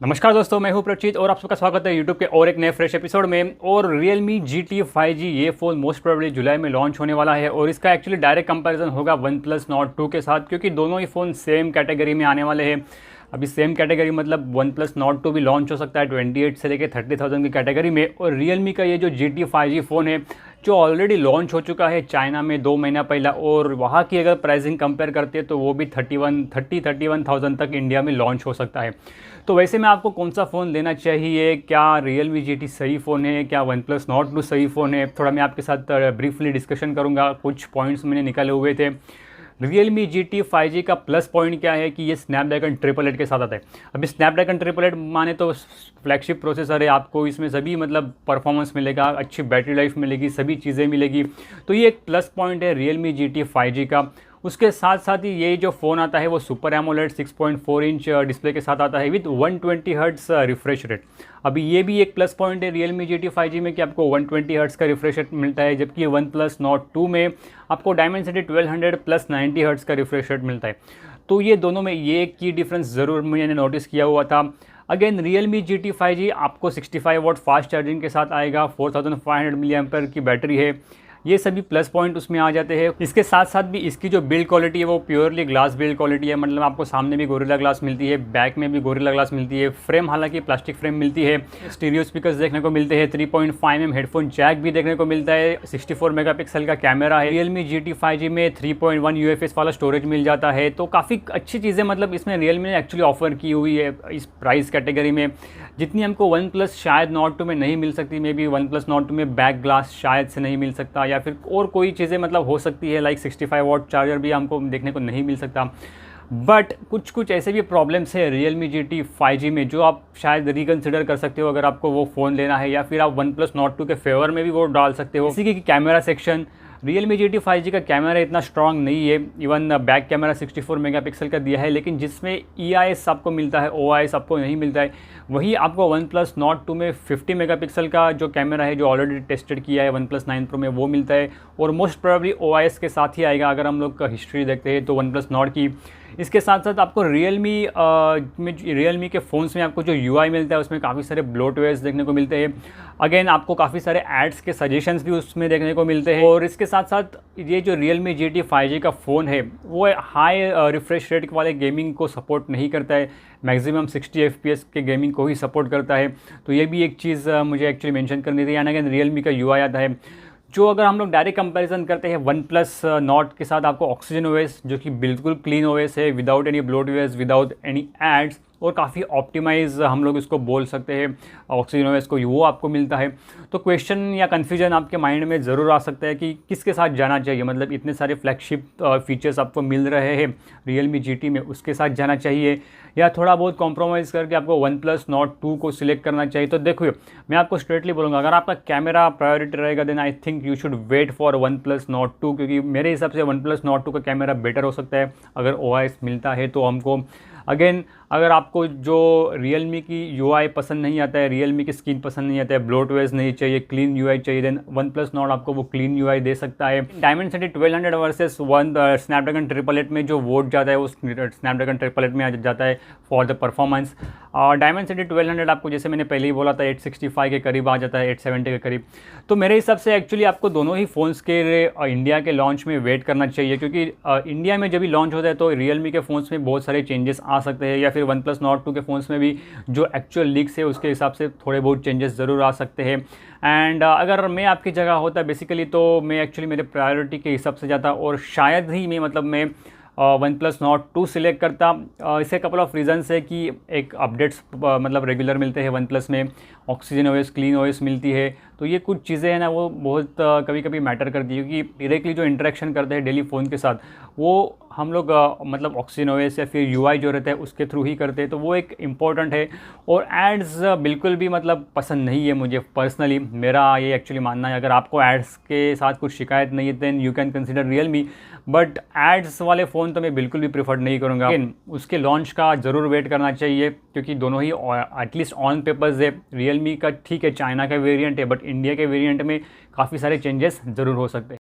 नमस्कार दोस्तों, मैं हूं प्रचित और आप सबका स्वागत है यूट्यूब के और एक नए फ्रेश एपिसोड में। और Realme GT 5G ये फ़ोन मोस्ट प्रोबेबली जुलाई में लॉन्च होने वाला है और इसका एक्चुअली डायरेक्ट कंपैरिजन होगा OnePlus Nord 2 के साथ, क्योंकि दोनों ही फ़ोन सेम कैटेगरी में आने वाले हैं। अभी सेम कैटेगरी मतलब OnePlus Nord 2 भी लॉन्च हो सकता है 28 से लेकर 30,000 की कैटेगरी में। और Realme का ये जो GT 5G फ़ोन है जो ऑलरेडी लॉन्च हो चुका है चाइना में 2 महीना पहला, और वहाँ की अगर प्राइसिंग कंपेयर करते हैं तो वो भी 31,000 तक इंडिया में लॉन्च हो सकता है। तो वैसे में आपको कौन सा फ़ोन लेना चाहिए, क्या Realme GT सही फ़ोन है, क्या OnePlus Nord 2 सही फ़ोन है, थोड़ा मैं आपके साथ ब्रीफली डिस्कशन करूँगा। कुछ पॉइंट्स मैंने निकाले हुए थे। Realme GT 5G का प्लस पॉइंट क्या है कि ये स्नैपड्रैगन 888 के साथ आता है। अभी स्नैपड्रैगन 888 माने तो फ्लैगशिप प्रोसेसर है, आपको इसमें सभी मतलब परफॉर्मेंस मिलेगा, अच्छी बैटरी लाइफ मिलेगी, सभी चीज़ें मिलेगी। तो ये एक प्लस पॉइंट है Realme GT 5G का। उसके साथ साथ ही ये जो फ़ोन आता है वो सुपर एमोलेड 6.4 इंच डिस्प्ले के साथ आता है विद 120 हर्ट्स रिफ्रेश रेट। अभी ये भी एक प्लस पॉइंट है Realme GT 5G में कि आपको 120 हर्ट्स का रिफ्रेश रेट मिलता है, जबकि OnePlus Nord 2 में आपको Dimensity 1200 प्लस 90 हर्ट्स का रिफ्रेश रेट मिलता है। तो ये दोनों में ये एक की डिफरेंस ज़रूर मैंने नोटिस किया हुआ था। अगेन Realme GT 5G आपको 65 वाट फास्ट चार्जिंग के साथ आएगा, 4500 मिली एम्पेयर की बैटरी है। ये सभी प्लस पॉइंट उसमें आ जाते हैं। इसके साथ साथ भी इसकी जो बिल्ड क्वालिटी है वो प्योरली ग्लास बिल्ड क्वालिटी है, मतलब आपको सामने भी गोरिल्ला ग्लास मिलती है, बैक में भी गोरिल्ला ग्लास मिलती है, फ्रेम हालांकि प्लास्टिक फ्रेम मिलती है। स्टीरियो स्पीकर्स देखने को मिलते हैं, 3.5mm हेडफोन जैक भी देखने को मिलता है, 64 मेगापिक्सल का कैमरा है। Realme GT 5G में 3.1 UFS वाला स्टोरेज मिल जाता है। तो काफ़ी अच्छी चीज़ें मतलब इसमें Realme ने एक्चुअली ऑफर की हुई है इस प्राइस कैटेगरी में, जितनी हमको OnePlus शायद Nord 2 में नहीं मिल सकती। मे बी OnePlus Nord 2 में बैक ग्लास शायद से नहीं मिल सकता, या फिर और कोई चीज़ें मतलब हो सकती है, लाइक 65 वाट चार्जर भी हमको देखने को नहीं मिल सकता। बट कुछ ऐसे भी प्रॉब्लम्स है Realme GT 5G में जो आप शायद रिकन्सिडर कर सकते हो अगर आपको वो फ़ोन लेना है, या फिर आप OnePlus Nord 2 के फेवर में भी वो डाल सकते हो। इसी की camera section, Realme GT 5G का कैमरा इतना स्ट्रॉन्ग नहीं है। इवन बैक कैमरा 64 मेगापिक्सल का दिया है, लेकिन जिसमें EIS आपको मिलता है, OIS आपको नहीं मिलता है। वही आपको OnePlus Nord 2 में 50 मेगापिक्सल का जो कैमरा है जो ऑलरेडी टेस्टेड किया है OnePlus 9 Pro में वो मिलता है, और मोस्ट प्रोबेबली OIS के साथ ही आएगा अगर हम लोग हिस्ट्री देखते हैं तो OnePlus Nord की। इसके साथ साथ आपको Realme के फ़ोन्स में आपको जो UI मिलता है उसमें काफ़ी सारे ब्लोटवेयर्स देखने को मिलते हैं। अगेन आपको काफ़ी सारे एड्स के सजेशंस भी उसमें देखने को मिलते हैं। और इसके साथ साथ ये जो Realme GT 5G का फ़ोन है वो हाई रिफ्रेश रेट वाले गेमिंग को सपोर्ट नहीं करता है, मैक्सिमम 60 FPS के गेमिंग को ही सपोर्ट करता है। तो ये भी एक चीज़ मुझे एक्चुअली मेंशन करनी थी। यानी अगेन Realme का UI आता है जो अगर हम लोग डायरेक्ट कंपैरिजन करते हैं OnePlus Nord के साथ, आपको Oxygen OS जो कि बिल्कुल क्लीन OS है, without any bloatwares, without any ads, और काफ़ी ऑप्टिमाइज हम लोग इसको बोल सकते हैं Oxygen OS को, वो आपको मिलता है। तो क्वेश्चन या कन्फ्यूजन आपके माइंड में ज़रूर आ सकता है कि किसके साथ जाना चाहिए, मतलब इतने सारे फ्लैगशिप फीचर्स आपको मिल रहे हैं Realme GT में, उसके साथ जाना चाहिए या थोड़ा बहुत कॉम्प्रोमाइज़ करके आपको OnePlus Nord 2 को सिलेक्ट करना चाहिए। तो देखो मैं आपको स्ट्रेटली बोलूँगा, अगर आपका कैमरा प्रायोरिटी रहेगा then I think you should wait for OnePlus Nord 2, क्योंकि मेरे हिसाब से OnePlus Nord 2 का कैमरा बेटर हो सकता है अगर OIS मिलता है तो हमको। अगेन अगर आपको जो Realme की UI पसंद नहीं आता है, Realme की स्क्रीन पसंद नहीं आता है, ब्लोटवेयर्स नहीं चाहिए, क्लीन UI चाहिए, देन OnePlus Nord आपको वो क्लीन UI दे सकता है। Dimensity 1200 वर्सेस स्नैपड्रैगन 888 में जो वोट जाता है वो स्नैपड्रैगन 888 में आ जाता है फॉर द परफॉर्मेंस। Dimensity 1200 आपको जैसे मैंने पहले ही बोला था 865 के करीब आ जाता है, 870 के करीब। तो मेरे हिसाब से एक्चुअली आपको दोनों ही फ़ोन्स के इंडिया के लॉन्च में वेट करना चाहिए, क्योंकि इंडिया में जब भी लॉन्च होता है तो Realme के फ़ोन्स में बहुत सारे चेंजेस आ सकते हैं, या फिर OnePlus Nord 2 के फ़ोन्स में भी जो एक्चुअल लीक्स है उसके हिसाब से थोड़े बहुत चेंजेस ज़रूर आ सकते हैं। एंड अगर मैं आपकी जगह होता बेसिकली तो मैं एक्चुअली मेरे प्रायोरिटी के हिसाब से जाता, और शायद ही मैं OnePlus Nord 2 सिलेक्ट करता। इससे कपल ऑफ रीजंस है कि एक अपडेट्स मतलब रेगुलर मिलते हैं OnePlus में, Oxygen OS, क्लीन OS मिलती है, तो ये कुछ चीज़ें हैं ना वो बहुत कभी कभी मैटर करती है, क्योंकि डायरेक्टली जो इंटरेक्शन करते हैं डेली फ़ोन के साथ वो हम लोग मतलब Oxygen OS या फिर UI जो रहता है उसके थ्रू ही करते हैं, तो वो एक इम्पॉर्टेंट है। और एड्स बिल्कुल भी मतलब पसंद नहीं है मुझे पर्सनली, मेरा ये एक्चुअली मानना है। अगर आपको एड्स के साथ कुछ शिकायत नहीं है then you can consider Realme, but ads वाले फ़ोन तो मैं बिल्कुल भी प्रेफर नहीं करूँगा। लेकिन उसके लॉन्च का ज़रूर वेट करना चाहिए, क्योंकि दोनों ही एटलीस्ट ऑन पेपर्स है। Realme का ठीक है चाइना का वेरिएंट है, बट इंडिया के वेरिएंट में काफ़ी सारे चेंजेस ज़रूर हो सकते हैं।